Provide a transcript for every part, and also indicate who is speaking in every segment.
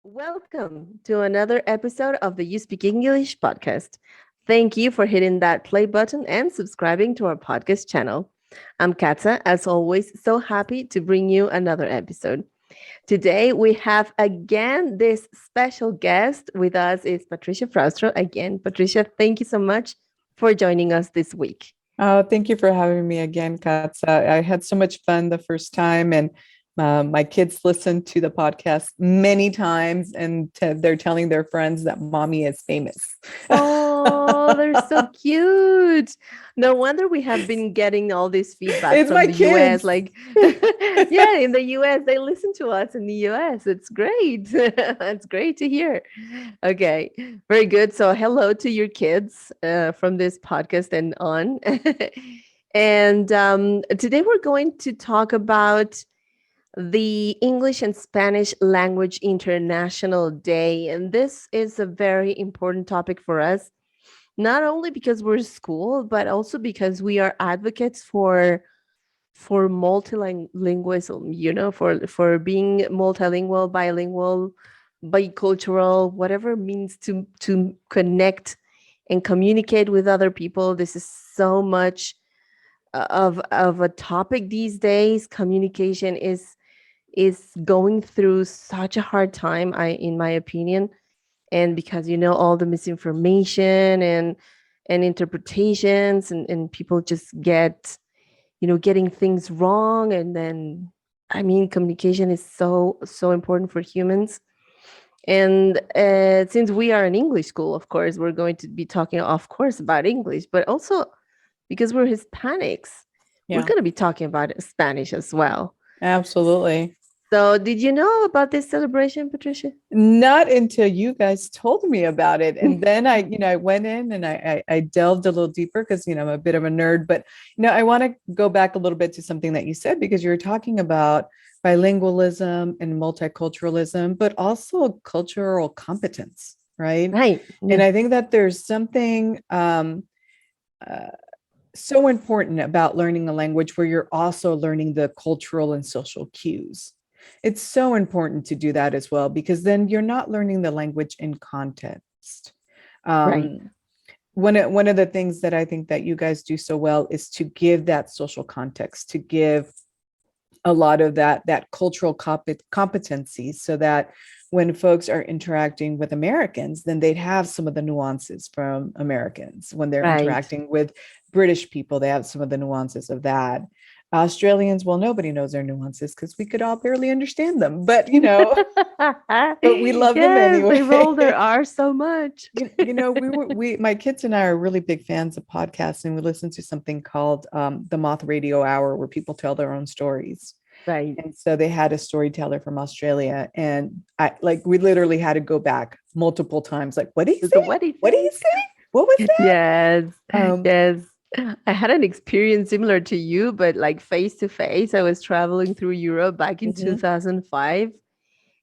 Speaker 1: Welcome to another episode of the You Speak English podcast. Thank you for hitting that play button and subscribing to our podcast channel. I'm Katza, as always, so happy to bring you another episode. Today we have again this special guest with us is Patricia Fraustro. Again, Patricia, thank you so much for joining us this week.
Speaker 2: Oh, thank you for having me again, Katza. I had so much fun the first time, and my kids listened to the podcast many times, and they're telling their friends that mommy is famous.
Speaker 1: Oh, they're so cute. No wonder we have been getting all this feedback
Speaker 2: It's
Speaker 1: from
Speaker 2: my
Speaker 1: the US.
Speaker 2: kids.
Speaker 1: Like, yeah, in the US, they listen to us in the US. It's great. It's great to hear. Okay, very good. So, hello to your kids from this podcast and on. And today we're going to talk about the English and Spanish Language International Day. And this is a very important topic for us, not only because we're school, but also because we are advocates for multilingualism, for being multilingual, bilingual, bicultural, whatever it means to connect and communicate with other people. This is so much of a topic these days. Communication is going through such a hard time, in my opinion, and because all the misinformation and interpretations, and people just getting things wrong. And then, I mean, communication is so important for humans. And since we are an English school, of course we're going to be talking, of course, about English, but also because we're Hispanics, we're
Speaker 2: Yeah,
Speaker 1: going to be talking about Spanish as well.
Speaker 2: absolutely.
Speaker 1: So, did you know about this celebration, Patricia?
Speaker 2: Not until you guys told me about it. And then I went in and I delved a little deeper because, I'm a bit of a nerd, but, I want to go back a little bit to something that you said, because you were talking about bilingualism and multiculturalism, but also cultural competence, right?
Speaker 1: Right.
Speaker 2: And
Speaker 1: Yeah.
Speaker 2: I think that there's something uh, so important about learning a language where you're also learning the cultural and social cues. It's so important to do that as well, because then you're not learning the language in context.
Speaker 1: Right.
Speaker 2: Um, one of the things that I think that you guys do so well is to give that social context, to give a lot of that cultural competency, so that when folks are interacting with Americans, then they'd have some of the nuances from Americans. When they're
Speaker 1: Right.
Speaker 2: interacting with British people, they have some of the nuances of that. Australians, well, nobody knows their nuances because we could all barely understand them, but but we love them
Speaker 1: Yes, they roll their
Speaker 2: anyway.
Speaker 1: R so much.
Speaker 2: My kids and I are really big fans of podcasts, and we listen to something called the Moth Radio Hour, where people tell their own stories.
Speaker 1: Right.
Speaker 2: And so they had a storyteller from Australia, and we literally had to go back multiple times. Like, what did he
Speaker 1: So
Speaker 2: say?
Speaker 1: what do you
Speaker 2: What did he
Speaker 1: say?
Speaker 2: say? What was
Speaker 1: Yes.
Speaker 2: that?
Speaker 1: Yes. I had an experience similar to you, but like face to face. I was traveling through Europe back in
Speaker 2: Mhm.
Speaker 1: 2005.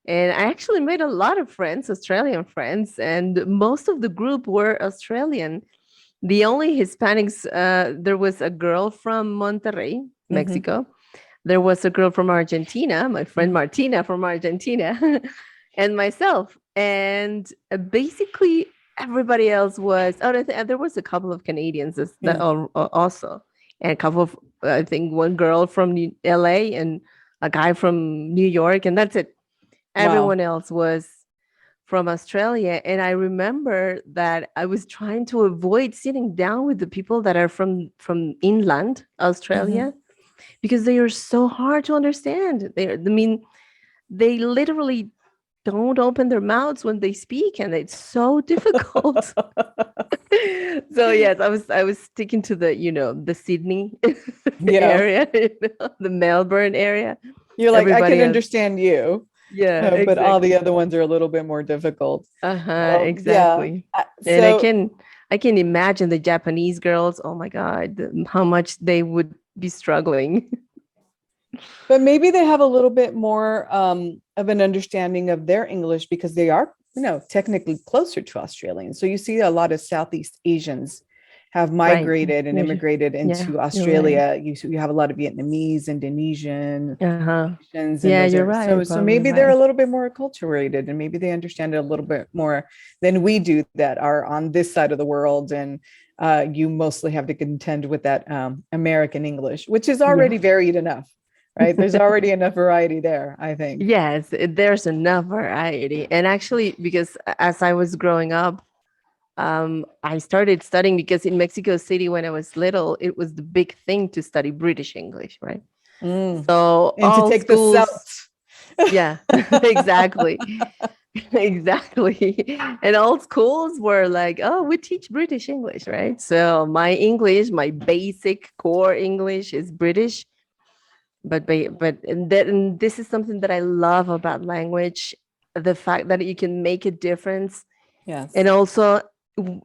Speaker 1: And I actually made a lot of friends, Australian friends, and most of the group were Australian. The only Hispanics, there was a girl from Monterrey,
Speaker 2: Mhm.
Speaker 1: Mexico. There was a girl from Argentina, my friend
Speaker 2: Mhm.
Speaker 1: Martina from Argentina, and myself. And basically, everybody else was, oh, there was a couple of Canadians that
Speaker 2: Yeah.
Speaker 1: also, and a couple of, I think one girl from LA and a guy from New York, and that's it.
Speaker 2: Wow.
Speaker 1: Everyone else was from Australia. And I remember that I was trying to avoid sitting down with the people that are from inland
Speaker 2: Mhm.
Speaker 1: Australia because they are so hard to understand. I mean, they literally don't open their mouths when they speak, and it's so difficult. So yes, I was sticking to the Sydney
Speaker 2: Yeah.
Speaker 1: area, the Melbourne area.
Speaker 2: You're like, I
Speaker 1: Everybody
Speaker 2: can
Speaker 1: else,
Speaker 2: understand you,
Speaker 1: yeah,
Speaker 2: but all the
Speaker 1: exactly.
Speaker 2: other ones are a little bit more difficult.
Speaker 1: Uh-huh,
Speaker 2: Yeah.
Speaker 1: exactly. And I
Speaker 2: So,
Speaker 1: can I can imagine the Japanese girls. Oh my God, how much they would be struggling.
Speaker 2: but maybe they have a little bit more of an understanding of their English, because they are, technically closer to Australians. So you see a lot of Southeast Asians have
Speaker 1: Right.
Speaker 2: migrated and
Speaker 1: Major.
Speaker 2: immigrated
Speaker 1: Yeah,
Speaker 2: into
Speaker 1: you're right.
Speaker 2: Australia. You have a lot of Vietnamese, Indonesian,
Speaker 1: Uh-huh.
Speaker 2: Malaysians in
Speaker 1: Yeah,
Speaker 2: those
Speaker 1: you're
Speaker 2: areas.
Speaker 1: right.
Speaker 2: So
Speaker 1: Probably
Speaker 2: maybe they're
Speaker 1: right.
Speaker 2: a little bit more acculturated, and maybe they understand it a little bit more than we do that are on this side of the world. And you mostly have to contend with that American English, which is already
Speaker 1: Yeah.
Speaker 2: varied enough, right? There's already enough variety there, I think.
Speaker 1: Yes, there's enough variety. And actually, because as I was growing up, I started studying because in Mexico City, when I was little, it was the big thing to study British English, right?
Speaker 2: Mm.
Speaker 1: So
Speaker 2: And to
Speaker 1: all
Speaker 2: take the
Speaker 1: schools,
Speaker 2: South.
Speaker 1: yeah, exactly. Exactly. And all schools were like, oh, we teach British English, right? So my English, my basic core English is British. And this is something that I love about language, the fact that you can make a difference. And
Speaker 2: Yes.
Speaker 1: also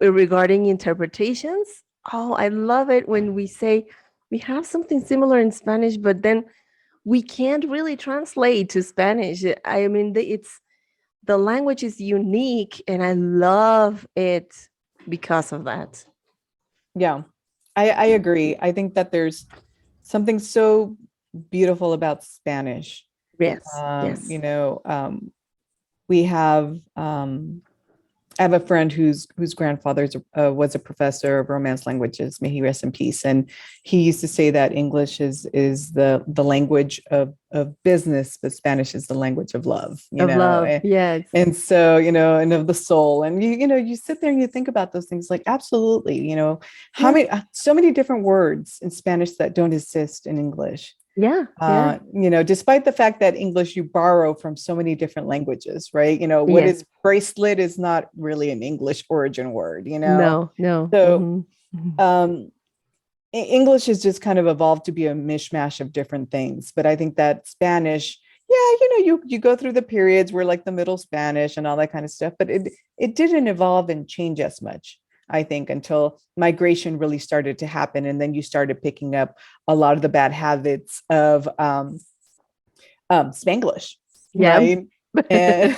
Speaker 1: regarding interpretations, oh, I love it when we say we have something similar in Spanish, but then we can't really translate to Spanish. I mean, the language is unique, and I love it because of that.
Speaker 2: Yeah, I agree. I think that there's something so beautiful about Spanish.
Speaker 1: Yes,
Speaker 2: You
Speaker 1: yes.
Speaker 2: know, we have I have a friend whose grandfather was a professor of Romance languages. May he rest in peace. And he used to say that English is the language of business, but Spanish is the language of love.
Speaker 1: Of love, yes.
Speaker 2: And so and of the soul. And you sit there and you think about those things like absolutely. How
Speaker 1: Yeah,
Speaker 2: many so many different words in Spanish that don't exist in English.
Speaker 1: yeah, yeah.
Speaker 2: Despite the fact that English you borrow from so many different languages, right? What
Speaker 1: Yes.
Speaker 2: is bracelet is not really an English origin word.
Speaker 1: No, no.
Speaker 2: So
Speaker 1: Hmm.
Speaker 2: um, English has just kind of evolved to be a mishmash of different things. But I think that Spanish, yeah, you go through the periods where like the Middle Spanish and all that kind of stuff, but it didn't evolve and change as much. I think until migration really started to happen, and then you started picking up a lot of the bad habits of Spanglish,
Speaker 1: Yeah.
Speaker 2: right? And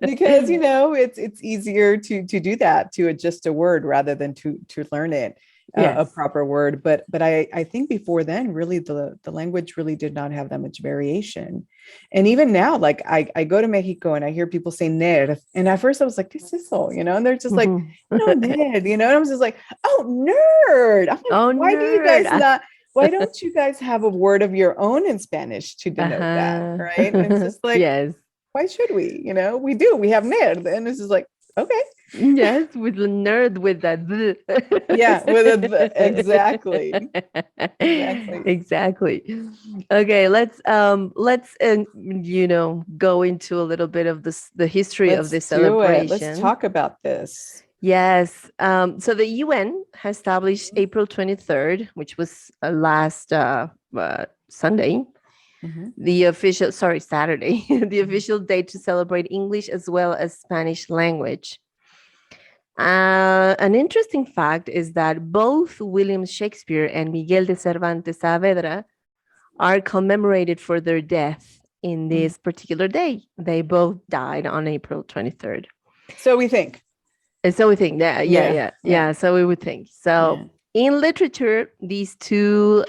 Speaker 2: because it's easier to do that, to adjust a word rather than to learn it a
Speaker 1: Yes.
Speaker 2: proper word. But I think before then, really the language really did not have that much variation. And even now, like I go to Mexico and I hear people say nerd, and at first I was like, ¿qué es eso? And they're just like,
Speaker 1: Mhm.
Speaker 2: nerd, and I was just like, oh, nerd. I'm like,
Speaker 1: Oh,
Speaker 2: why do you
Speaker 1: nerd.
Speaker 2: guys not? Why don't you guys have a word of your own in Spanish to denote that,
Speaker 1: Uh-huh.
Speaker 2: right? And it's just like,
Speaker 1: Yes.
Speaker 2: why should we? We do. We have nerd, and this is like, okay,
Speaker 1: Yes, with the nerd with that.
Speaker 2: yeah, exactly, exactly.
Speaker 1: Exactly. Okay, let's go into a little bit of the history of
Speaker 2: Let's
Speaker 1: this
Speaker 2: do it. Let's
Speaker 1: celebration.
Speaker 2: talk about this.
Speaker 1: Yes. So the UN has established April 23rd, which was last Sunday,
Speaker 2: Mhm.
Speaker 1: Saturday, the
Speaker 2: Mhm.
Speaker 1: official date to celebrate English as well as Spanish language. An interesting fact is that both William Shakespeare and Miguel de Cervantes Saavedra are commemorated for their death in
Speaker 2: Mhm.
Speaker 1: this particular day. They both died on April 23rd.
Speaker 2: So we think,
Speaker 1: And so we think, yeah, yeah,
Speaker 2: yeah,
Speaker 1: yeah,
Speaker 2: yeah,
Speaker 1: yeah. So we would think. So
Speaker 2: yeah.
Speaker 1: in literature, these two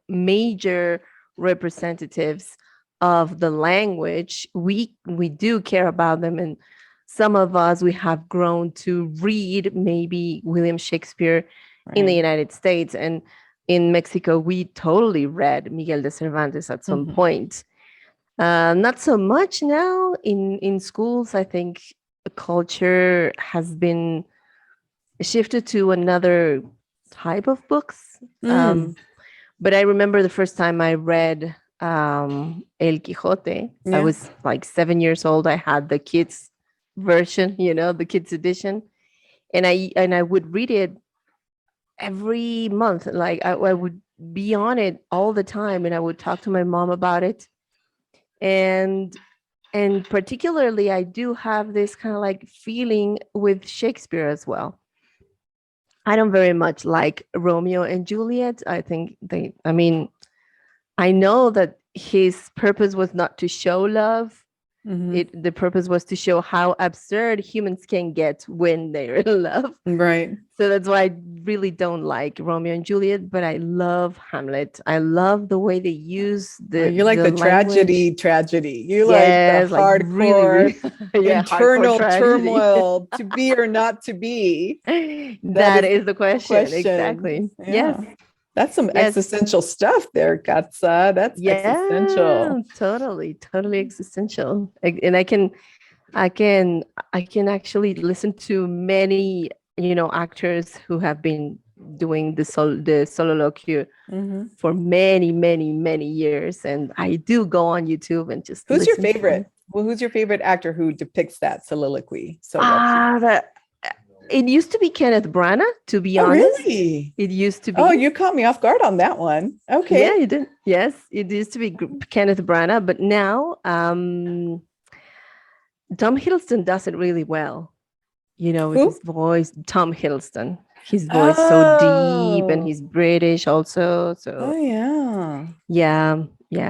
Speaker 1: major representatives of the language, we do care about them, and some of us we have grown to read maybe William Shakespeare in the
Speaker 2: Right.
Speaker 1: United States, and in Mexico we totally read Miguel de Cervantes at some
Speaker 2: Mhm.
Speaker 1: point. Not so much now in schools. I think culture has been shifted to another type of books.
Speaker 2: Mm.
Speaker 1: But I remember the first time I read El Quijote. I
Speaker 2: Yeah.
Speaker 1: was like 7 years old. I had the kids version, the kids edition, and I would read it every month. Like I would be on it all the time, and I would talk to my mom about it. And and particularly, I do have this kind of like feeling with Shakespeare as well. I don't very much like Romeo and Juliet. I think I mean, I know that his purpose was not to show love,
Speaker 2: Mhm.
Speaker 1: The purpose was to show how absurd humans can get when they're in love.
Speaker 2: Right.
Speaker 1: So that's why I really don't like Romeo and Juliet, but I love Hamlet. I love the way they use
Speaker 2: Oh,
Speaker 1: the
Speaker 2: you like
Speaker 1: the
Speaker 2: the
Speaker 1: language.
Speaker 2: tragedy. You like the
Speaker 1: Yes, like really,
Speaker 2: hardcore
Speaker 1: really, yeah, hardcore
Speaker 2: internal
Speaker 1: tragedy.
Speaker 2: turmoil to be or not to be. That
Speaker 1: That
Speaker 2: is
Speaker 1: is the
Speaker 2: the
Speaker 1: question.
Speaker 2: question.
Speaker 1: Exactly. Yes.
Speaker 2: Yeah. That's some
Speaker 1: Yes.
Speaker 2: existential stuff there, Katsa. That's
Speaker 1: Yeah,
Speaker 2: existential.
Speaker 1: totally, totally existential. And I can actually listen to many, actors who have been doing the soliloquy
Speaker 2: Mhm.
Speaker 1: for many, many, many years. And I do go on YouTube and just
Speaker 2: Who's your
Speaker 1: listen to it.
Speaker 2: favorite? Well, who's your favorite actor who depicts that soliloquy so well?
Speaker 1: Ah, it used to be Kenneth Branagh, to be
Speaker 2: Oh,
Speaker 1: honest.
Speaker 2: really?
Speaker 1: It used to
Speaker 2: Oh,
Speaker 1: be.
Speaker 2: you caught me off guard on that one.
Speaker 1: Yeah,
Speaker 2: Okay.
Speaker 1: you did. Yes, it used to be Kenneth Branagh, but now Tom Hiddleston does it really well. With
Speaker 2: Who?
Speaker 1: his voice, Tom Hiddleston. His voice so deep, and
Speaker 2: Oh,
Speaker 1: he's British also.
Speaker 2: oh
Speaker 1: So
Speaker 2: yeah.
Speaker 1: yeah,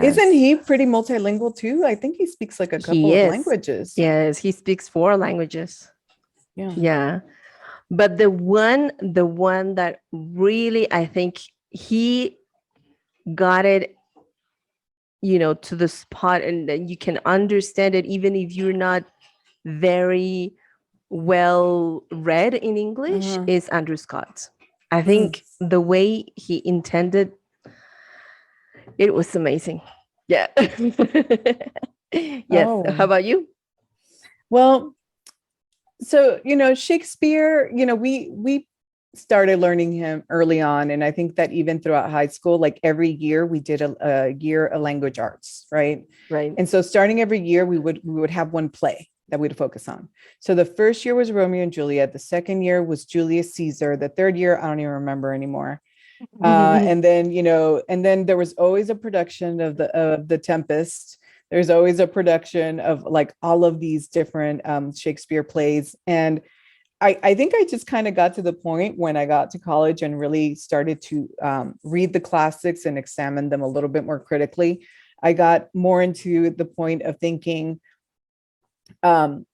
Speaker 2: Isn't
Speaker 1: yes,
Speaker 2: he pretty multilingual too? I think he speaks like a couple
Speaker 1: he
Speaker 2: of
Speaker 1: is.
Speaker 2: languages.
Speaker 1: Yes, he speaks 4 languages.
Speaker 2: Yeah.
Speaker 1: Yeah, but the one that really I think he got it, to the spot, and then you can understand it even if you're not very well read in English,
Speaker 2: Uh-huh.
Speaker 1: is Andrew Scott. I
Speaker 2: Mm.
Speaker 1: think the way he intended it was amazing. Yeah. Yes. How
Speaker 2: Oh,
Speaker 1: about you?
Speaker 2: well, so Shakespeare, we started learning him early on, and I think that even throughout high school, like every year we did a year of language arts, right?
Speaker 1: Right.
Speaker 2: And so starting every year we would have one play that we'd focus on. So the first year was Romeo and Juliet, the second year was Julius Caesar, the third year I don't even remember anymore. And then there was always a production of the Tempest. There's always a production of like all of these different Shakespeare plays. And I think I just kind of got to the point when I got to college and really started to read the classics and examine them a little bit more critically. I got more into the point of thinking, um,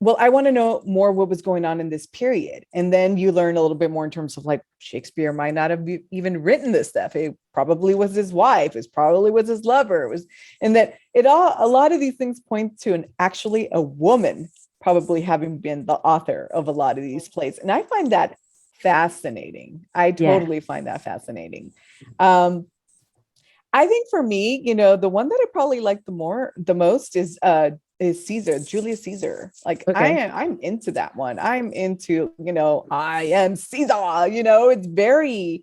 Speaker 2: well, I want to know more what was going on in this period. And then you learn a little bit more in terms of like Shakespeare might not have even written this stuff. It probably was his wife, it probably was his lover. It was, and that a lot of these things point to actually a woman probably having been the author of a lot of these plays. And I find that fascinating. I
Speaker 1: Yeah.
Speaker 2: totally find that fascinating. I think for me, the one that I probably like the most is Caesar, Julius Caesar. Like
Speaker 1: Okay.
Speaker 2: I'm into that one. I'm into, I am Caesar, it's very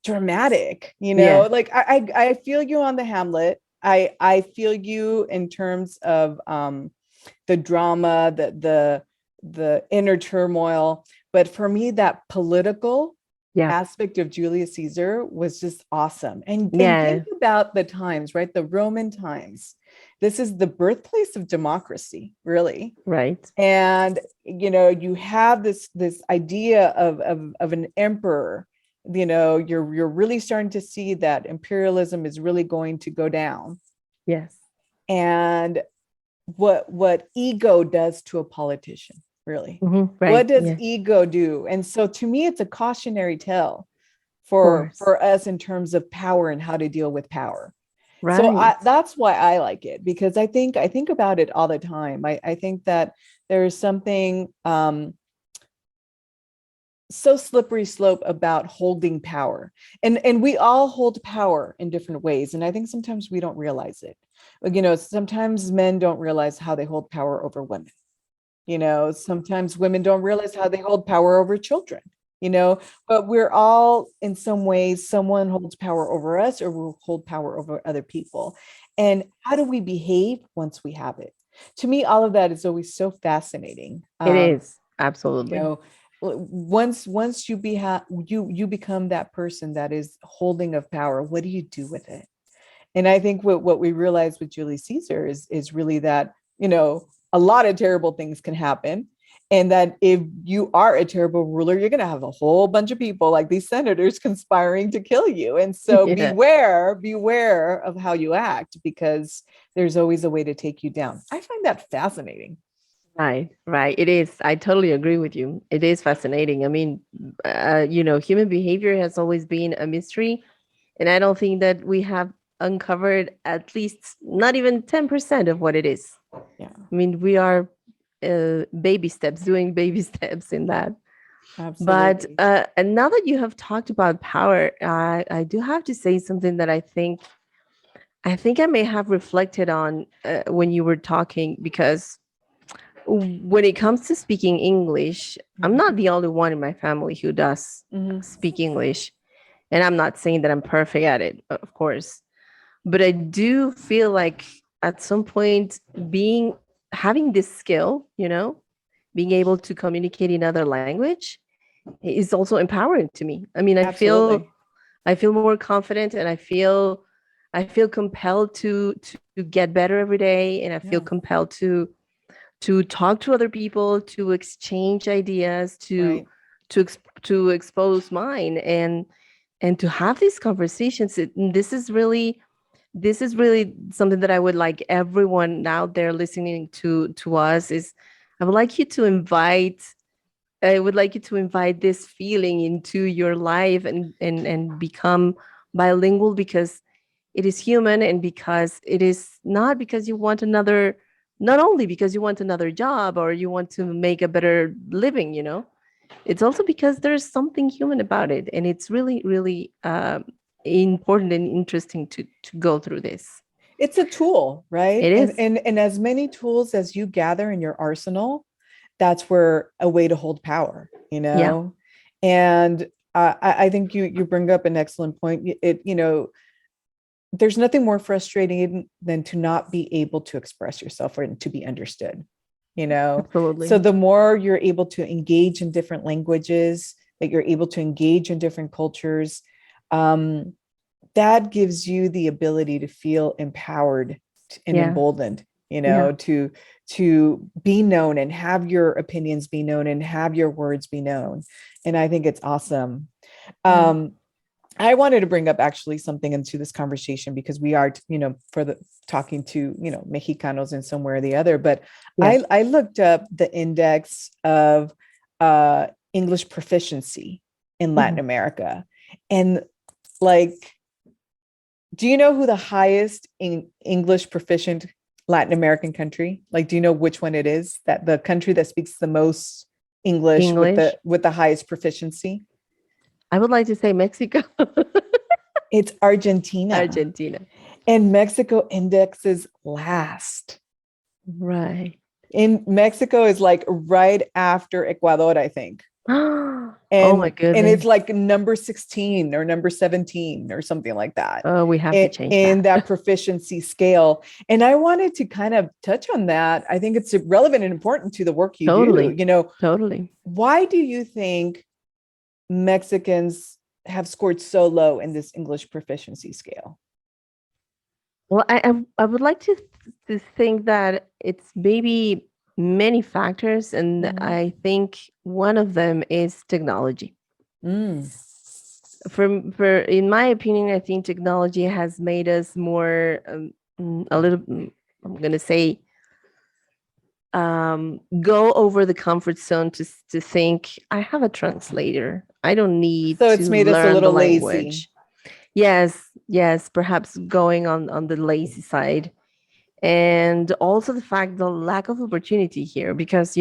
Speaker 2: dramatic,
Speaker 1: Yeah.
Speaker 2: like I feel you on the Hamlet. I feel you in terms of the drama, the inner turmoil. But for me, that political
Speaker 1: Yeah.
Speaker 2: aspect of Julius Caesar was just awesome. And
Speaker 1: Yeah.
Speaker 2: think about the times, right? The Roman times. This is the birthplace of democracy, really.
Speaker 1: Right.
Speaker 2: And you have this idea of an emperor. You're really starting to see that imperialism is really going to go down.
Speaker 1: Yes.
Speaker 2: And what ego does to a politician, really. What
Speaker 1: Right.
Speaker 2: does
Speaker 1: Yeah. Of
Speaker 2: ego do? And so to me, it's a cautionary tale for
Speaker 1: course.
Speaker 2: us in terms of power and how to deal with power. So
Speaker 1: Right.
Speaker 2: that's why I like it, because I think about it all the time. I think that there is something so slippery slope about holding power, and we all hold power in different ways, and I think sometimes we don't realize it. Sometimes men don't realize how they hold power over women. Sometimes women don't realize how they hold power over children. you know but we're all, in some ways, someone holds power over us, or we'll hold power over other people. And how do we behave once we have it? To me, all of that is always so fascinating.
Speaker 1: It is.
Speaker 2: You
Speaker 1: Absolutely.
Speaker 2: know once you become that person that is holding of power, what do you do with it? And I think what we realize with Julius Caesar is really that a lot of terrible things can happen, And that if you are a terrible ruler, you're going to have a whole bunch of people like these senators conspiring to kill you. And so
Speaker 1: Yeah.
Speaker 2: beware of how you act, because there's always a way to take you down. I find that fascinating.
Speaker 1: Right, right. It is. I totally agree with you. It is fascinating. I mean, human behavior has always been a mystery, and I don't think that we have uncovered at least not even 10% of what it is.
Speaker 2: Yeah,
Speaker 1: I mean, we are baby steps, doing baby steps in that. But
Speaker 2: absolutely.
Speaker 1: and now that you have talked about power, I do have to say something that I think I may have reflected on when you were talking, because when it comes to speaking English, I'm
Speaker 2: Mhm.
Speaker 1: not the only one in my family who does
Speaker 2: Mhm.
Speaker 1: speak English. And I'm not saying that I'm perfect at it, of course. But I do feel like at some point having this skill, being able to communicate in other language is also empowering to me. I mean,
Speaker 2: Absolutely.
Speaker 1: I feel more confident, and I feel compelled to get better every day, and I feel
Speaker 2: Yeah.
Speaker 1: compelled to talk to other people, to exchange ideas, to
Speaker 2: Right.
Speaker 1: to to expose mine, and to have these conversations. This is really something that I would like everyone out there listening to us is I would like you to invite I would like you to invite this feeling into your life, and become bilingual, because it is human, and because it is not because you want not only because you want another job or you want to make a better living. It's also because there's something human about it, and it's really, really important and interesting to go through this.
Speaker 2: It's a tool, right?
Speaker 1: It
Speaker 2: And
Speaker 1: is.
Speaker 2: as many tools as you gather in your arsenal, that's where a way to hold power,
Speaker 1: Yeah.
Speaker 2: And I think you bring up an excellent point. There's nothing more frustrating than to not be able to express yourself or to be understood. So
Speaker 1: Absolutely.
Speaker 2: the more you're able to engage in different languages, that you're able to engage in different cultures, um, that gives you the ability to feel empowered and
Speaker 1: Yeah.
Speaker 2: emboldened,
Speaker 1: Yeah.
Speaker 2: to be known and have your opinions be known and have your words be known. And I think it's awesome.
Speaker 1: Yeah.
Speaker 2: um, I wanted to bring up actually something into this conversation, because we are, for the talking to, Mexicanos in somewhere or the other. But
Speaker 1: Yes.
Speaker 2: I looked up the index of English proficiency in Latin
Speaker 1: Mhm.
Speaker 2: America. And like, do you know who the highest English proficient Latin American country? Like, do you know which one it is? That the country that speaks the most English with
Speaker 1: English.
Speaker 2: the highest proficiency?
Speaker 1: I would like to say Mexico.
Speaker 2: It's Argentina.
Speaker 1: Argentina.
Speaker 2: And Mexico indexes last.
Speaker 1: Right.
Speaker 2: In Mexico is like right after Ecuador, I think.
Speaker 1: Oh my
Speaker 2: And it's
Speaker 1: goodness.
Speaker 2: like number 16 or number 17 or something like that
Speaker 1: Oh, we have to change
Speaker 2: in
Speaker 1: that.
Speaker 2: that proficiency scale. And I wanted to kind of touch on that. I think it's relevant and important to the work you do.
Speaker 1: Totally. Totally.
Speaker 2: Why do you think Mexicans have scored so low in this English proficiency scale?
Speaker 1: Well, I would like to think that it's maybe many factors, and
Speaker 2: Mhm.
Speaker 1: I think one of them is technology.
Speaker 2: Mm.
Speaker 1: For in my opinion, I think technology has made us more a little. I'm gonna say go over the comfort zone to think I have a translator. I don't need
Speaker 2: So it's
Speaker 1: to
Speaker 2: made us a
Speaker 1: learn the
Speaker 2: little lazy.
Speaker 1: language. Yes, yes, perhaps going on the lazy side. And also the lack of opportunity here, because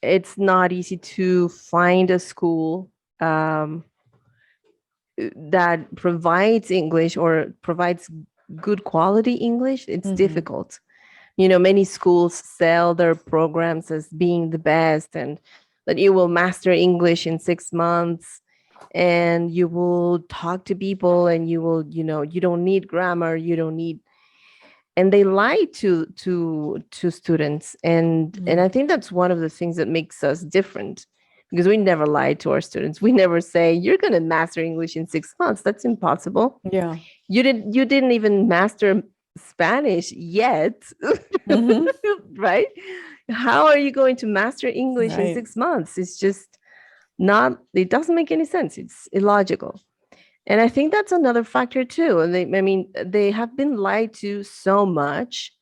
Speaker 1: it's not easy to find a school um, that provides English or provides good quality English. It's
Speaker 2: Mhm.
Speaker 1: difficult. Many schools sell their programs as being the best, and that you will master English in 6 months, and you will talk to people, and you don't need grammar, you don't need, and they lie to students, and
Speaker 2: Mm.
Speaker 1: I think that's one of the things that makes us different, because we never lie to our students. We never say you're going to master English in 6 months. That's impossible.
Speaker 2: Yeah.
Speaker 1: You didn't even master Spanish yet.
Speaker 2: Mhm.
Speaker 1: Right? How are you going to master English in
Speaker 2: Right.
Speaker 1: 6 months? It's just not, it doesn't make any sense. It's illogical. And I think that's another factor too. And I mean, they have been lied to so much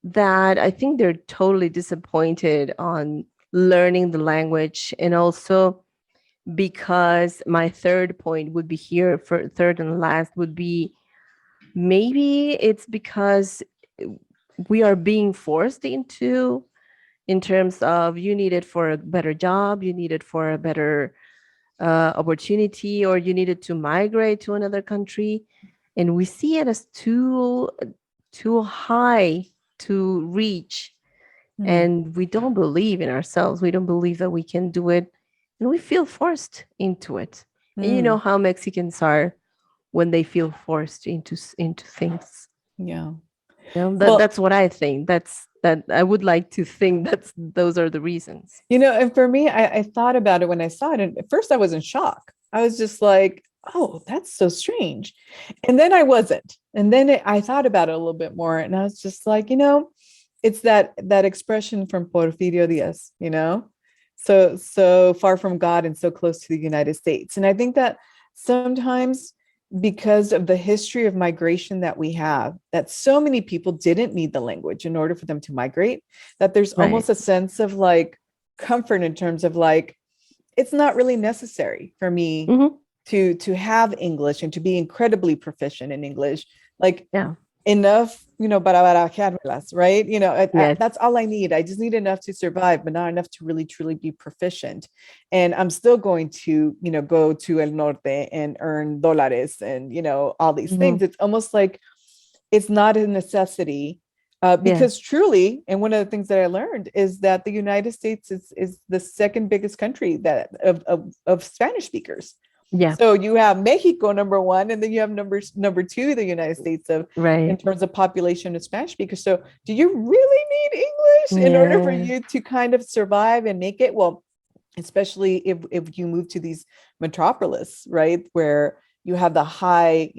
Speaker 1: that I think they're totally disappointed on learning the language. And also, because my third point would be here, for third and last would be, maybe it's because we are being forced into, in terms of, you need it for a better job, you need it for a better opportunity, or you needed to migrate to another country, and we see it as too high to reach,
Speaker 2: Hmm.
Speaker 1: and we don't believe in ourselves. We don't believe that we can do it, and we feel forced into it. And you know
Speaker 2: Hmm.
Speaker 1: how Mexicans are when they feel forced into things.
Speaker 2: Yeah.
Speaker 1: You know,
Speaker 2: Well,
Speaker 1: that's what I think. That I would like to think that's those are the reasons.
Speaker 2: and for me, I thought about it when I saw it. And at first I was in shock. I was just like, oh, that's so strange. And then I wasn't. And then I thought about it a little bit more. And I was just like, it's that expression from Porfirio Diaz, so far from God and so close to the United States. And I think that sometimes, because of the history of migration that we have, that so many people didn't need the language in order for them to migrate, that there's
Speaker 1: Right.
Speaker 2: almost a sense of like comfort in terms of like, it's not really necessary for me
Speaker 1: Hmm.
Speaker 2: to have English and to be incredibly proficient in English. Like,
Speaker 1: Yeah.
Speaker 2: enough, para barajearmelas, right?
Speaker 1: Yes.
Speaker 2: That's all I need. I just need enough to survive, but not enough to really truly be proficient. And I'm still going to, go to El Norte and earn dólares and, all these
Speaker 1: Hmm.
Speaker 2: things. It's almost like it's not a necessity.
Speaker 1: Yeah.
Speaker 2: Because truly, and one of the things that I learned is that the United States is the second biggest country that of Spanish speakers.
Speaker 1: Yeah.
Speaker 2: So you have Mexico number one, and then you have number two, the United States of in
Speaker 1: Right.
Speaker 2: terms of population of Spanish speakers. So do you really need English in order for
Speaker 1: Yeah.
Speaker 2: you to kind of survive and make it? Well, especially if you move to these metropolis, right, where you have the high,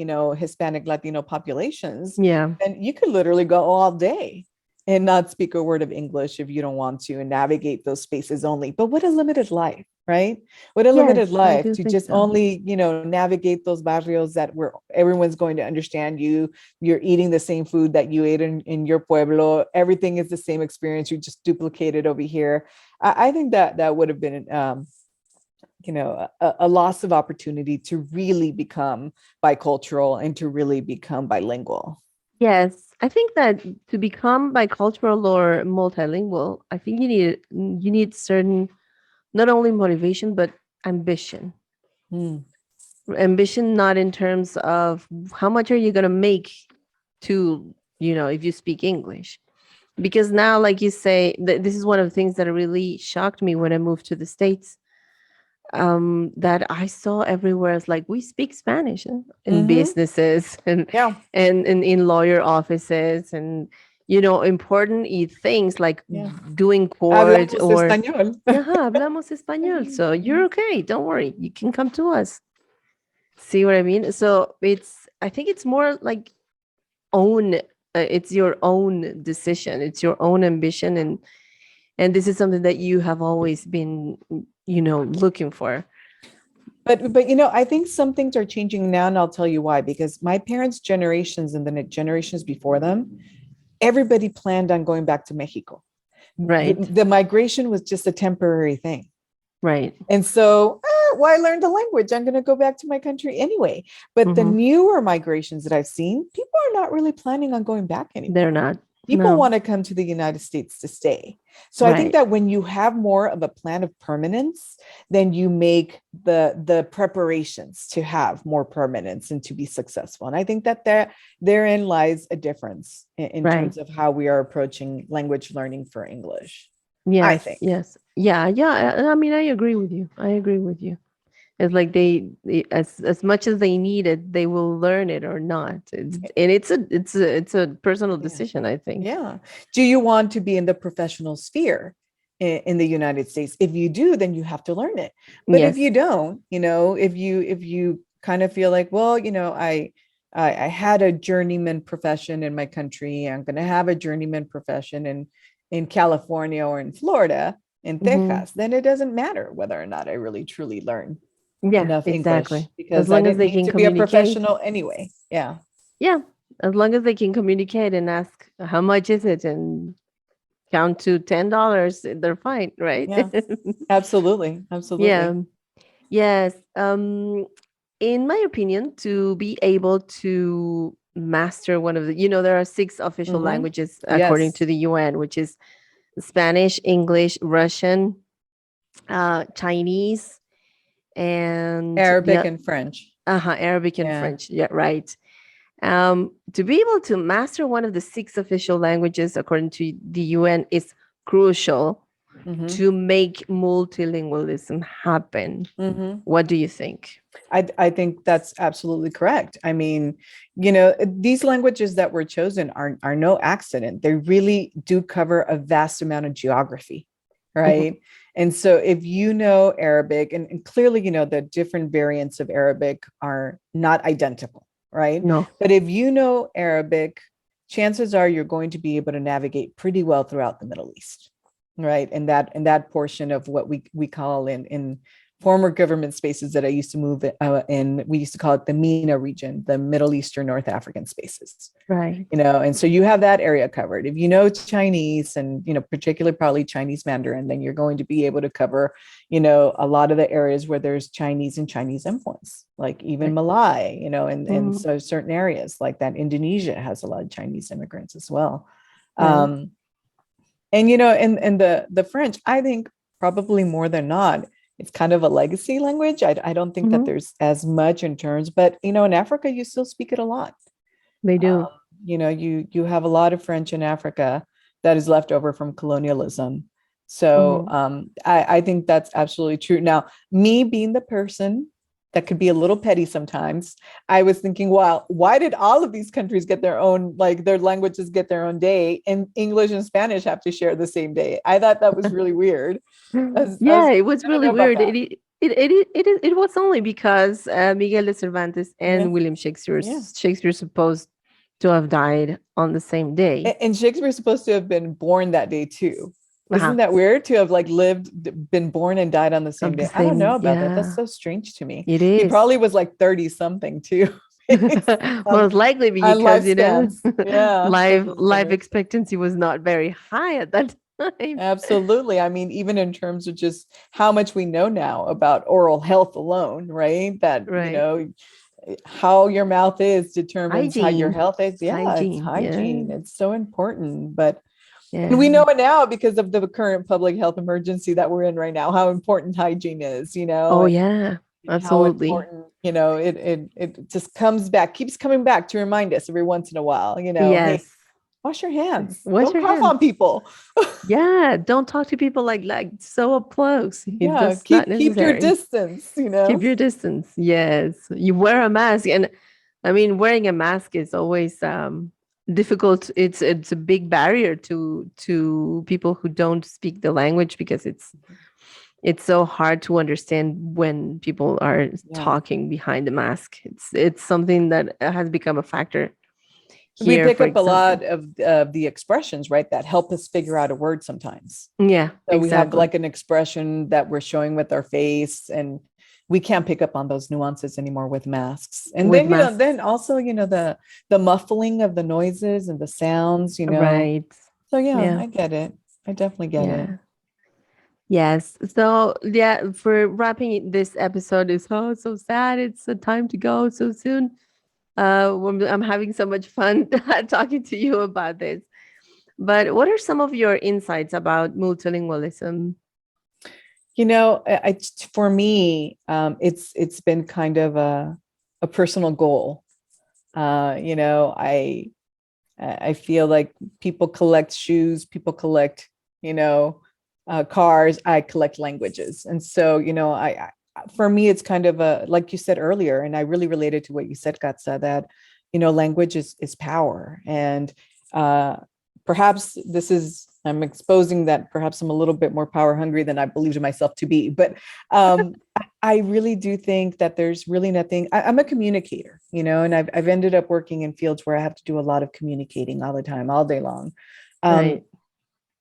Speaker 2: Hispanic Latino populations,
Speaker 1: Yeah.
Speaker 2: and you could literally go all day and not speak a word of English if you don't want to and navigate those spaces only. But what a limited life, right? What a limited
Speaker 1: Yes, I
Speaker 2: life
Speaker 1: do
Speaker 2: to
Speaker 1: think
Speaker 2: just
Speaker 1: so.
Speaker 2: only, navigate those barrios that where everyone's going to understand you. You're eating the same food that you ate in your pueblo. Everything is the same experience. You just duplicate it over here. I think that would have been a loss of opportunity to really become bicultural and to really become bilingual.
Speaker 1: Yes, I think that to become bicultural or multilingual, I think you need certain, not only motivation but ambition.
Speaker 2: Mm,
Speaker 1: Ambition, not in terms of how much are you going to make to, if you speak English. Because now, like you say, this is one of the things that really shocked me when I moved to the States, that I saw everywhere. It's like, we speak Spanish in
Speaker 2: mm-hmm.
Speaker 1: businesses
Speaker 2: Yeah,
Speaker 1: and in lawyer offices, and important things like
Speaker 2: yeah.
Speaker 1: doing court,
Speaker 2: Hablamos
Speaker 1: or
Speaker 2: español.
Speaker 1: yeah, hablamos español, so you're okay. Don't worry, you can come to us. See what I mean? So I think it's more like own. It's your own decision. It's your own ambition, and this is something that you have always been, looking for.
Speaker 2: But I think some things are changing now, and I'll tell you why. Because my parents' generations and the generations before them, everybody planned on going back to Mexico. The,
Speaker 1: Right.
Speaker 2: the migration was just a temporary thing.
Speaker 1: Right.
Speaker 2: And so, why learn the language? I'm going to go back to my country anyway. But the
Speaker 1: Hmm.
Speaker 2: newer migrations that I've seen, people are not really planning on going back
Speaker 1: They're
Speaker 2: anymore.
Speaker 1: not.
Speaker 2: People
Speaker 1: No.
Speaker 2: want to come to the United States to stay. So I think
Speaker 1: Right.
Speaker 2: that when you have more of a plan of permanence, then you make the preparations to have more permanence and to be successful. And I think that therein lies a difference in
Speaker 1: Right.
Speaker 2: terms of how we are approaching language learning for English. I
Speaker 1: Yes.
Speaker 2: think.
Speaker 1: Yes. Yeah. Yeah. I mean, I agree with you. I agree with you. It's like as much as they need it, they will learn it or not. And it's a personal
Speaker 2: Yeah.
Speaker 1: decision, I think.
Speaker 2: Yeah. Do you want to be in the professional sphere in the United States? If you do, then you have to learn it. But if
Speaker 1: Yes.
Speaker 2: you don't, if you kind of feel like, well, I had a journeyman profession in my country, I'm going to have a journeyman profession, in California or in Florida, in
Speaker 1: Hmm.
Speaker 2: Texas, then it doesn't matter whether or not I really truly learn
Speaker 1: Yeah,
Speaker 2: enough English
Speaker 1: exactly. As
Speaker 2: because I
Speaker 1: long as
Speaker 2: didn't
Speaker 1: they
Speaker 2: need
Speaker 1: can
Speaker 2: to be a
Speaker 1: communicate.
Speaker 2: professional anyway. Yeah.
Speaker 1: Yeah, as long as they can communicate and ask how much is it and count to $10, they're fine, right?
Speaker 2: Yeah. Absolutely.
Speaker 1: Yeah.
Speaker 2: Absolutely.
Speaker 1: Yes. In my opinion, to be able to master one of the, there are six official
Speaker 2: Hmm.
Speaker 1: languages according
Speaker 2: Yes.
Speaker 1: to the UN, which is Spanish, English, Russian, Chinese, and
Speaker 2: Arabic and French.
Speaker 1: Arabic and
Speaker 2: Yeah.
Speaker 1: French. Yeah, right. To be able to master one of the six official languages according to the UN is crucial
Speaker 2: Hmm.
Speaker 1: to make multilingualism happen.
Speaker 2: Hmm.
Speaker 1: What do you think?
Speaker 2: I think that's absolutely correct. I mean, these languages that were chosen are no accident. They really do cover a vast amount of geography,
Speaker 1: Mhm.
Speaker 2: right? And so if you know Arabic, and clearly, the different variants of Arabic are not identical, right?
Speaker 1: No.
Speaker 2: But if you know Arabic, chances are you're going to be able to navigate pretty well throughout the Middle East, right? And that portion of what we call in former government spaces that I used to move in, we used to call it the MENA region, the Middle Eastern North African spaces.
Speaker 1: Right.
Speaker 2: And so you have that area covered. If you know Chinese and, particularly probably Chinese Mandarin, then you're going to be able to cover, a lot of the areas where there's Chinese and Chinese influence, like even
Speaker 1: Right.
Speaker 2: Malay, and
Speaker 1: Mhm.
Speaker 2: so certain areas like that. Indonesia has a lot of Chinese immigrants as well.
Speaker 1: Right.
Speaker 2: Um, and the French, I think probably more than not, it's kind of a legacy language. I don't think that
Speaker 1: Mhm.
Speaker 2: there's as much in terms, but in Africa, you still speak it a lot.
Speaker 1: They
Speaker 2: Um,
Speaker 1: do.
Speaker 2: you have a lot of French in Africa that is left over from colonialism. So
Speaker 1: Mhm.
Speaker 2: I think that's absolutely true. Now, me being the person that could be a little petty sometimes, I was thinking, wow, why did all of these countries get their own, like their languages get their own day, and English and Spanish have to share the same day? I thought that was really weird. I was
Speaker 1: Yeah, it
Speaker 2: thinking,
Speaker 1: was
Speaker 2: I don't
Speaker 1: really
Speaker 2: know about
Speaker 1: weird.
Speaker 2: that.
Speaker 1: It was only because Miguel de Cervantes
Speaker 2: Yeah,
Speaker 1: and William Shakespeare
Speaker 2: yeah.
Speaker 1: supposed to have died on the same day.
Speaker 2: And Shakespeare's supposed to have been born that day too.
Speaker 1: Uh-huh.
Speaker 2: Isn't that weird to have like been born and died on the same
Speaker 1: Of the
Speaker 2: day? I don't know
Speaker 1: same,
Speaker 2: about that. That's
Speaker 1: yeah,
Speaker 2: so strange to me.
Speaker 1: it
Speaker 2: He
Speaker 1: is.
Speaker 2: probably was like 30 something too, based
Speaker 1: Most likely
Speaker 2: on
Speaker 1: because
Speaker 2: lifespans. Yeah, so just
Speaker 1: life
Speaker 2: wondering.
Speaker 1: expectancy was not very high at that time.
Speaker 2: Absolutely. I mean, even in terms of just how much we know now about oral health alone, right? That,
Speaker 1: Right.
Speaker 2: how your mouth is determines how your
Speaker 1: Hygiene.
Speaker 2: health is. Yeah, it's
Speaker 1: Hygiene. Yeah.
Speaker 2: hygiene. It's so important. And we
Speaker 1: Yeah.
Speaker 2: know it now because of the current public health emergency that we're in right now, how important hygiene is,
Speaker 1: Oh
Speaker 2: and
Speaker 1: yeah.
Speaker 2: how
Speaker 1: Absolutely.
Speaker 2: important, it just keeps coming back to remind us every once in a while, hey,
Speaker 1: Yes.
Speaker 2: wash your hands.
Speaker 1: Wash
Speaker 2: Don't
Speaker 1: your
Speaker 2: cough
Speaker 1: hands.
Speaker 2: on people.
Speaker 1: Yeah, don't talk to people like so up close. It's
Speaker 2: Yeah,
Speaker 1: just not
Speaker 2: keep your
Speaker 1: necessary.
Speaker 2: distance.
Speaker 1: Keep your distance. Yes. You wear a mask, and I mean wearing a mask is always difficult. It's a big barrier to people who don't speak the language because it's so hard to understand when people are
Speaker 2: Yeah.
Speaker 1: talking behind the mask. It's something that has become a factor
Speaker 2: We
Speaker 1: here,
Speaker 2: pick
Speaker 1: for
Speaker 2: up a
Speaker 1: example.
Speaker 2: lot of the expressions, right, that help us figure out a word sometimes.
Speaker 1: Yeah,
Speaker 2: So we have
Speaker 1: exactly.
Speaker 2: like an expression that we're showing with our face, and we can't pick up on those nuances anymore with masks. And
Speaker 1: With
Speaker 2: then,
Speaker 1: masks.
Speaker 2: then also, the muffling of the noises and the sounds.
Speaker 1: Right.
Speaker 2: So yeah,
Speaker 1: Yeah.
Speaker 2: I get it. I definitely get it.
Speaker 1: Yeah. Yes. So yeah, for wrapping this episode is so sad. It's the time to go so soon. I'm having so much fun talking to you about this. But what are some of your insights about multilingualism?
Speaker 2: For me, it's been kind of a personal goal. I feel like people collect shoes, people collect, you know, cars. I collect languages, and so for me, it's kind of like you said earlier, and I really related to what you said, Katsa, that language is power, and uh, perhaps I'm exposing that perhaps I'm a little bit more power hungry than I believed myself to be, but I really do think that there's really nothing. I'm a communicator, and I've ended up working in fields where I have to do a lot of communicating all the time, all day long. Um,
Speaker 1: Right.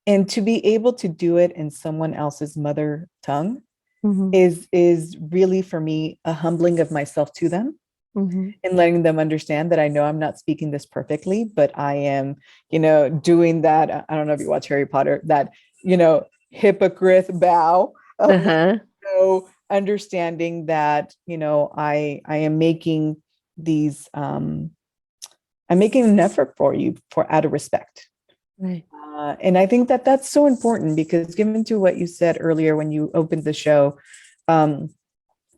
Speaker 2: And to be able to do it in someone else's mother tongue
Speaker 1: Mhm.
Speaker 2: is really for me a humbling of myself to them,
Speaker 1: Mhm.
Speaker 2: and letting them understand that I know I'm not speaking this perfectly, but I am, doing that. I don't know if you watch Harry Potter, that, hypocrite bow of,
Speaker 1: Uh-huh.
Speaker 2: understanding that, I am making these, I'm making an effort for you for out of respect.
Speaker 1: Right.
Speaker 2: And I think that that's so important, because given to what you said earlier when you opened the show, um,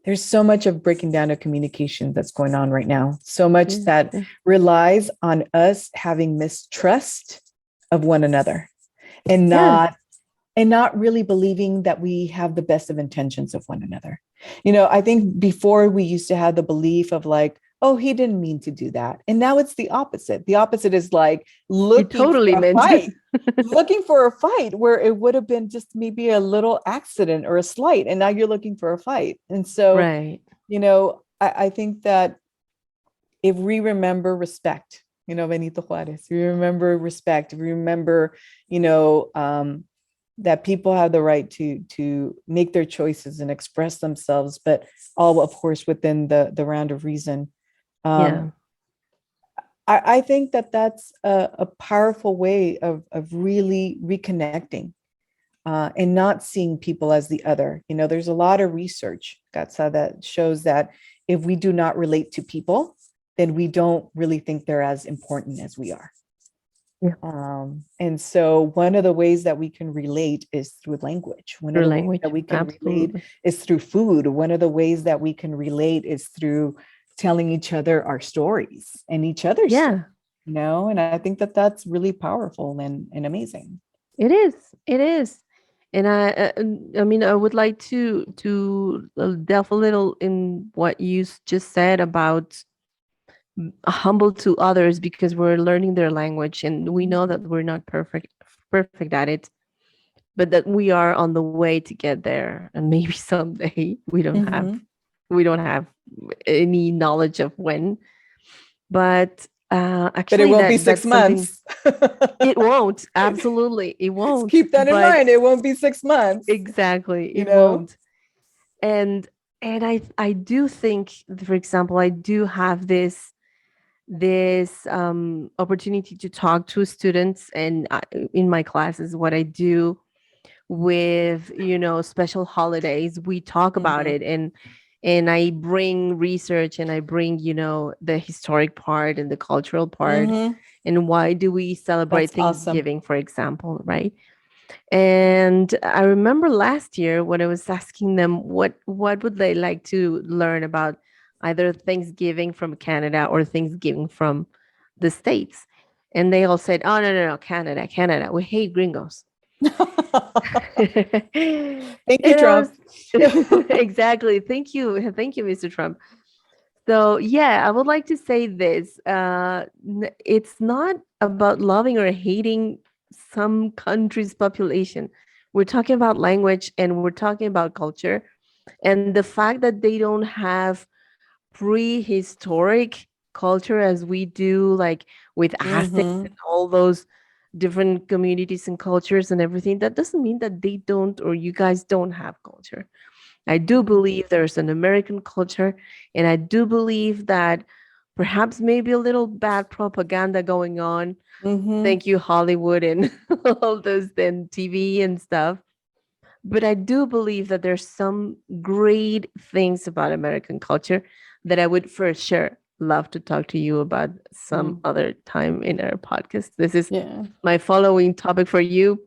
Speaker 2: there's so much of breaking down of communication that's going on right now. So much
Speaker 1: Yeah.
Speaker 2: that
Speaker 1: Yeah.
Speaker 2: relies on us having mistrust of one another, and
Speaker 1: Yeah.
Speaker 2: not really believing that we have the best of intentions of one another. I think before we used to have the belief of like, oh, he didn't mean to do that. And now it's the opposite. The opposite is like
Speaker 1: You
Speaker 2: looking
Speaker 1: totally
Speaker 2: for a
Speaker 1: meant it.
Speaker 2: fight, where it would have been just maybe a little accident or a slight. And now you're looking for a fight. And so,
Speaker 1: Right.
Speaker 2: I think that if we remember respect, Benito Juarez, we remember respect, we remember, that people have the right to make their choices and express themselves, but all, of course, within the round of reason. Um,
Speaker 1: Yeah.
Speaker 2: I think that that's a powerful way of really reconnecting, and not seeing people as the other. There's a lot of research, Katsa, that shows that if we do not relate to people, then we don't really think they're as important as we are.
Speaker 1: Yeah.
Speaker 2: And so one of the ways that we can relate is through language. One of
Speaker 1: Through
Speaker 2: the ways that
Speaker 1: language.
Speaker 2: we can relate
Speaker 1: Absolutely.
Speaker 2: is through food. One of the ways that we can relate is through telling each other our stories and each other's stories,
Speaker 1: Yeah.
Speaker 2: and I think that that's really powerful and amazing.
Speaker 1: It is. It is. And I mean, I would like to delve a little in what you just said about humble to others because we're learning their language and we know that we're not perfect at it, but that we are on the way to get there. And maybe someday
Speaker 2: Mhm.
Speaker 1: we don't have any knowledge of when, but
Speaker 2: But it
Speaker 1: actually
Speaker 2: won't be
Speaker 1: that's
Speaker 2: six
Speaker 1: something.
Speaker 2: months.
Speaker 1: It won't. Absolutely, it
Speaker 2: Just
Speaker 1: won't.
Speaker 2: keep that in
Speaker 1: But
Speaker 2: mind. It won't be 6 months,
Speaker 1: exactly,
Speaker 2: you
Speaker 1: it
Speaker 2: know?
Speaker 1: won't. And I do think, for example, I do have this opportunity to talk to students and in my classes what I do with special holidays. We talk about
Speaker 2: Mhm.
Speaker 1: it, and I bring research and I bring the historic part and the cultural part,
Speaker 2: Mhm.
Speaker 1: and why do we celebrate
Speaker 2: That's awesome.
Speaker 1: Thanksgiving, for example, right? And I remember last year when I was asking them what would they like to learn about either Thanksgiving from Canada or Thanksgiving from the States. And they all said, "Oh, no, no, no, Canada, Canada. We hate gringos." And
Speaker 2: Thank you,
Speaker 1: I was
Speaker 2: Trump.
Speaker 1: exactly. Thank you, Mr. Trump. So yeah, I would like to say this. It's not about loving or hating some country's population. We're talking about language and we're talking about culture, and the fact that they don't have prehistoric culture as we do, like with Aztecs and
Speaker 2: Mhm.
Speaker 1: all those different communities and cultures and everything, that doesn't mean that they don't or you guys don't have culture. I do believe there's an American culture, and I do believe that perhaps maybe a little bad propaganda going on.
Speaker 2: Mhm.
Speaker 1: Thank you, Hollywood, and all those then TV and stuff. But I do believe that there's some great things about American culture that I would for sure love to talk to you about some
Speaker 2: Mhm.
Speaker 1: other time in our podcast. This is
Speaker 2: Yeah.
Speaker 1: my following topic for you.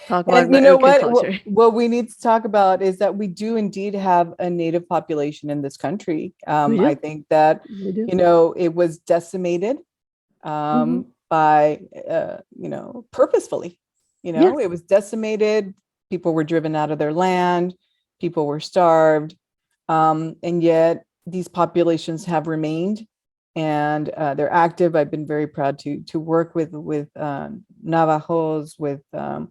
Speaker 1: Talk about
Speaker 2: And you know
Speaker 1: American
Speaker 2: what?
Speaker 1: culture.
Speaker 2: What we need to talk about is that we do indeed have a native population in this country.
Speaker 1: We
Speaker 2: I
Speaker 1: do.
Speaker 2: think that,
Speaker 1: We do.
Speaker 2: it was decimated,
Speaker 1: Hmm.
Speaker 2: by, purposefully.
Speaker 1: Yes.
Speaker 2: It was decimated. People were driven out of their land. People were starved. And yet these populations have remained, and they're active. I've been very proud to work with Navajos, with Sioux,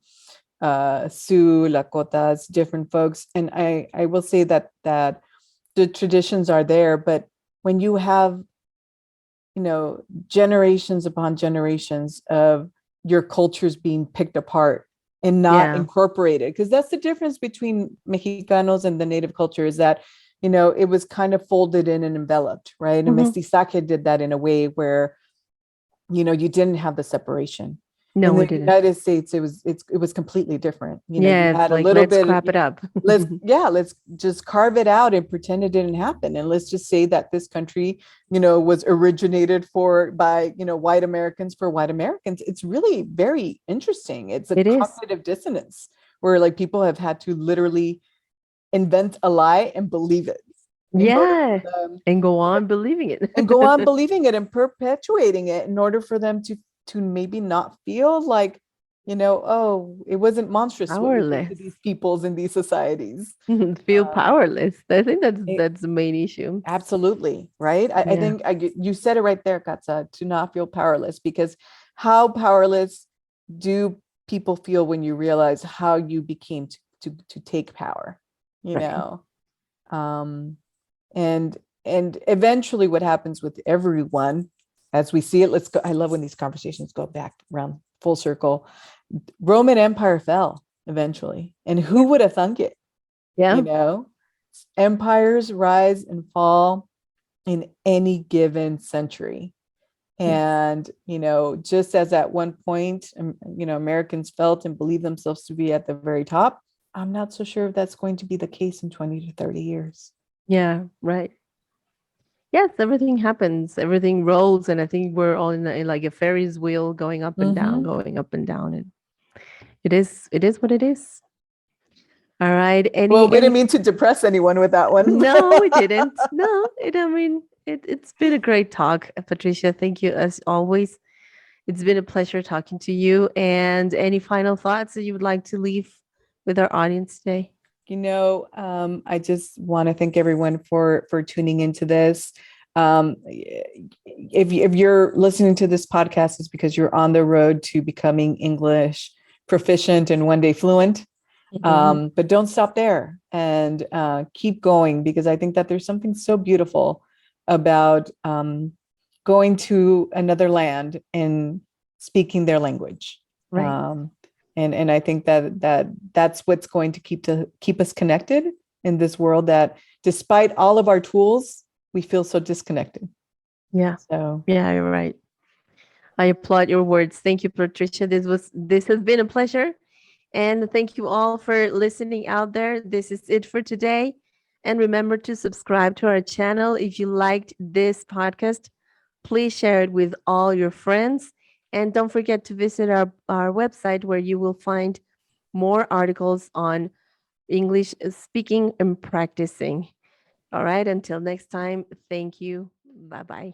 Speaker 2: Lakotas, different folks. And I will say that the traditions are there, but when you have, generations upon generations of your cultures being picked apart, and not
Speaker 1: Yeah.
Speaker 2: incorporated. Because that's the difference between Mexicanos and the native culture, is that, it was kind of folded in and enveloped, right? And
Speaker 1: Mhm.
Speaker 2: Mestizaje did that in a way where, you didn't have the separation.
Speaker 1: No,
Speaker 2: In
Speaker 1: we
Speaker 2: the
Speaker 1: didn't.
Speaker 2: United States, it was completely different. You
Speaker 1: Yeah, it's
Speaker 2: had a
Speaker 1: like
Speaker 2: little
Speaker 1: let's
Speaker 2: bit,
Speaker 1: scrap it up.
Speaker 2: let's just carve it out and pretend it didn't happen. And let's just say that this country, was originated by, white Americans for white Americans. It's really very interesting. It's a
Speaker 1: It is.
Speaker 2: cognitive dissonance where like people have had to literally invent a lie and believe it in order for
Speaker 1: Yeah.
Speaker 2: them,
Speaker 1: And go on believing it.
Speaker 2: and go on believing it and perpetuating it in order for them to maybe not feel like, oh, it wasn't monstrous what we did to
Speaker 1: Powerless.
Speaker 2: these peoples in these societies.
Speaker 1: Feel
Speaker 2: um,
Speaker 1: powerless. I think that's
Speaker 2: it-
Speaker 1: that's the main issue.
Speaker 2: Absolutely, right? I
Speaker 1: Yeah.
Speaker 2: think you said it right there, Katza, to not feel powerless, because how powerless do people feel when you realize how you became to take power, you
Speaker 1: Right.
Speaker 2: know? Um, and eventually what happens with everyone, as we see it, let's go. I love when these conversations go back around full circle. Roman Empire fell eventually, and
Speaker 1: Yeah.
Speaker 2: who would have thunk it?
Speaker 1: Yeah.
Speaker 2: You know, empires rise and fall in any given century.
Speaker 1: Yes.
Speaker 2: And, just as at one point, Americans felt and believed themselves to be at the very top, I'm not so sure if that's going to be the case in 20 to 30 years.
Speaker 1: Yeah. Right. Yes, everything happens. Everything rolls, and I think we're all in like a Ferris wheel, going up and down,
Speaker 2: Mm-hmm.
Speaker 1: going up and down. And it is what it is. All right.
Speaker 2: Well, we
Speaker 1: Any
Speaker 2: didn't mean to depress anyone with that one.
Speaker 1: No, we didn't. No, I mean, it's been a great talk, Patricia. Thank you as always. It's been a pleasure talking to you. And any final thoughts that you would like to leave with our audience today?
Speaker 2: I just want to thank everyone for tuning into this. If you're listening to this podcast, it's because you're on the road to becoming English proficient and one day fluent.
Speaker 1: Mhm.
Speaker 2: But don't stop there, and keep going, because I think that there's something so beautiful about going to another land and speaking their language.
Speaker 1: Right.
Speaker 2: Um, and I think that's what's going to keep us connected in this world that, despite all of our tools, we feel so disconnected.
Speaker 1: Yeah.
Speaker 2: So
Speaker 1: Yeah, you're right. I applaud your words. Thank you, Patricia. This has been a pleasure. And thank you all for listening out there. This is it for today. And remember to subscribe to our channel. If you liked this podcast, please share it with all your friends. And don't forget to visit our website, where you will find more articles on English speaking and practicing. All right. Until next time, thank you. Bye bye.